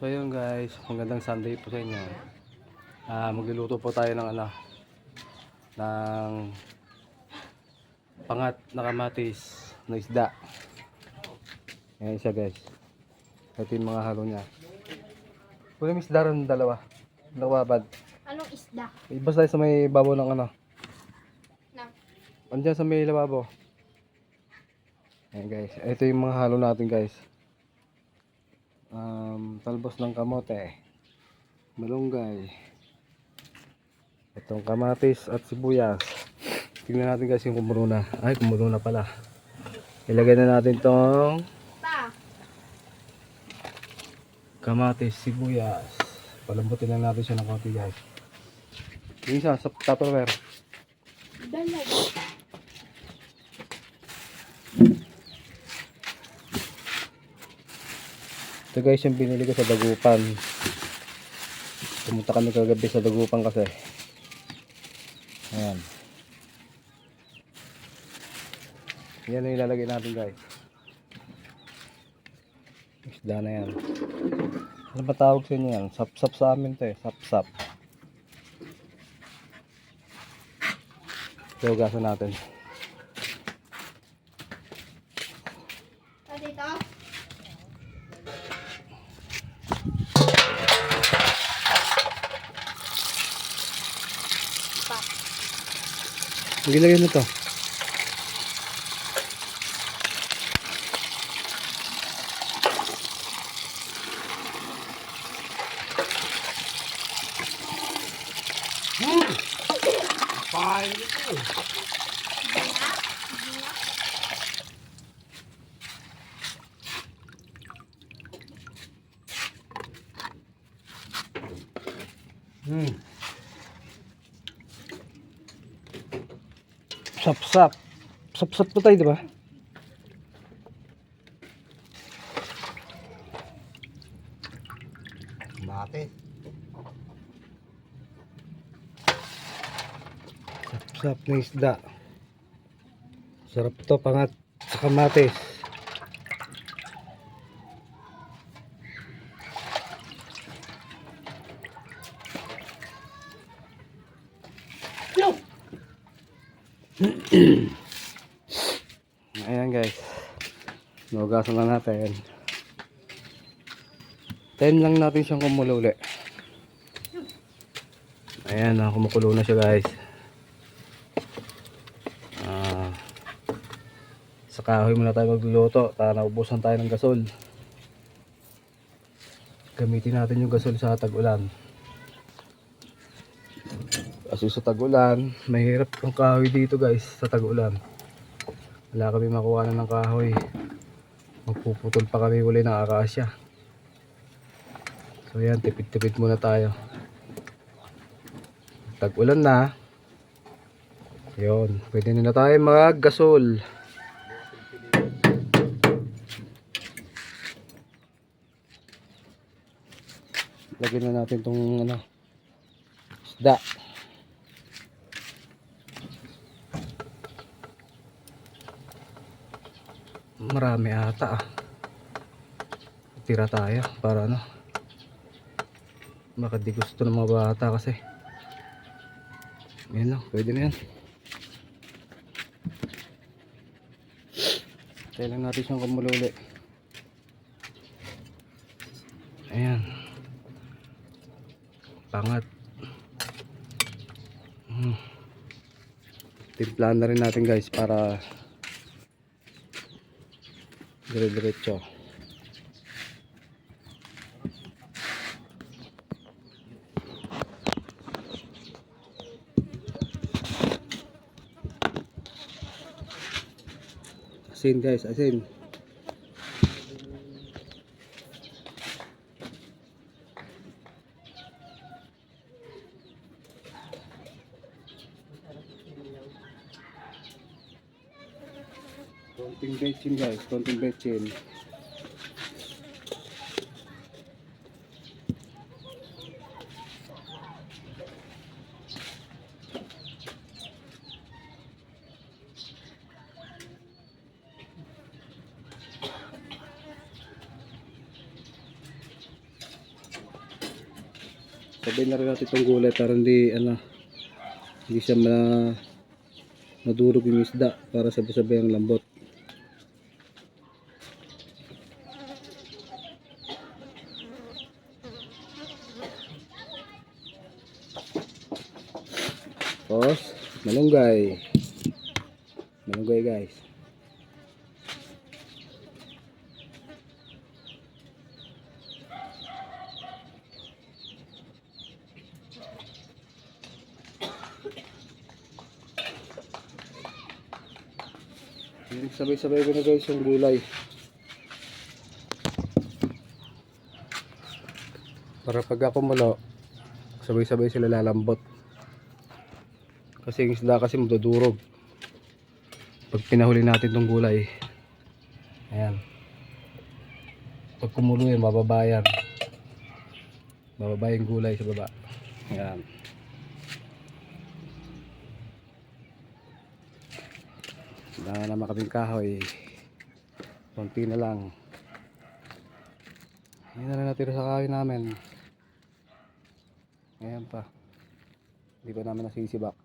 So yun guys, magandang Sunday po sa inyo. Magluluto po tayo ng ng pangat na kamatis na isda. Ayan siya guys. Ito yung mga halo niya. Pwede may isda rin dalawa. Nakababad. Anong isda? Basta sa may babo ng Na. Andiyan sa may lababo. Ayan guys. Ito yung mga halo natin guys. Talbos ng kamote, malunggay, itong kamatis at sibuyas. Tingnan natin guys yung kumulo na. Ay, kumulo na pala. Ilagay na natin tong kamatis, sibuyas. Palambutin lang natin siya ng konti guys. Yung isa sa tupperware. Dalag. Ito guys yung binili ko sa Dagupan. Pumunta kami kagabi sa Dagupan kasi. Ayan. Yan ang ilalagay natin guys. Isda na yan. Ano ba tawag sa inyo yan? Sap-sap sa amin to eh. Sap-sap. So gasan natin. Dito? Ilagay mo to. Sap-sap. Sap-sap to tayo, di ba? Bakit? Sap-sap na isda. Sarap to, pangat sa kamatis. Ayan guys, nugasan lang natin. 10 lang natin siyang kumulo uli. Ayan, kumukulo na siya guys. Sa kahoy muna tayo magluluto. Naubusan tayo ng gasol. Gamitin natin yung gasol sa tag-ulan. Kasi sa tag-ulan, mahirap ang kahoy dito guys sa tag-ulan. Wala kami makuha na ng kahoy. Magpuputol pa kami uli ng akasya. So yan, tipid-tipid muna tayo. Tag-ulan na. Yun, pwede na tayo mag-gasol. Lagyan na natin tong isda. Marami ata tira tayo para baka di gusto ng mga bata kasi. Yan lang, pwede na yan. Kaya lang natin siyang kumululi. Ayan, pangat. Timplahan na rin natin guys para dire-diretso. Asin guys, asin. Konting betchin guys, konting betchin. Sabay na rin natin itong gulay para hindi siya madurog yung isda para sabay-sabay ang lambot. Tapos, malunggay. Malunggay guys. Sabay-sabay ko na guys yung gulay. Para pag kumulo, sabay-sabay sila lalambot. Kasi yung isda kasi madudurog. Pag pinahuli natin tong gulay. Ayan. Pag kumulo yan, bababa yan. Bababa yung gulay sa baba. Ayan. Wala naman kaming kahoy. Konti na lang. Hindi na lang natira sa kahoy namin. Ayan pa. Hindi pa namin nasisibak.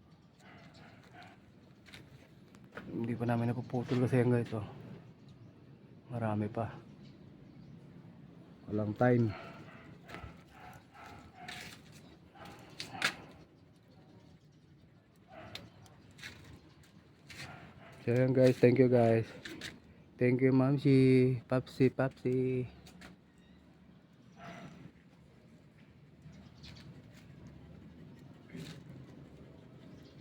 Hindi pa namin napuputol kasi hanggang ito. Marami pa. Walang time. So yun guys, thank you guys. Thank you Mamsi, Papsi.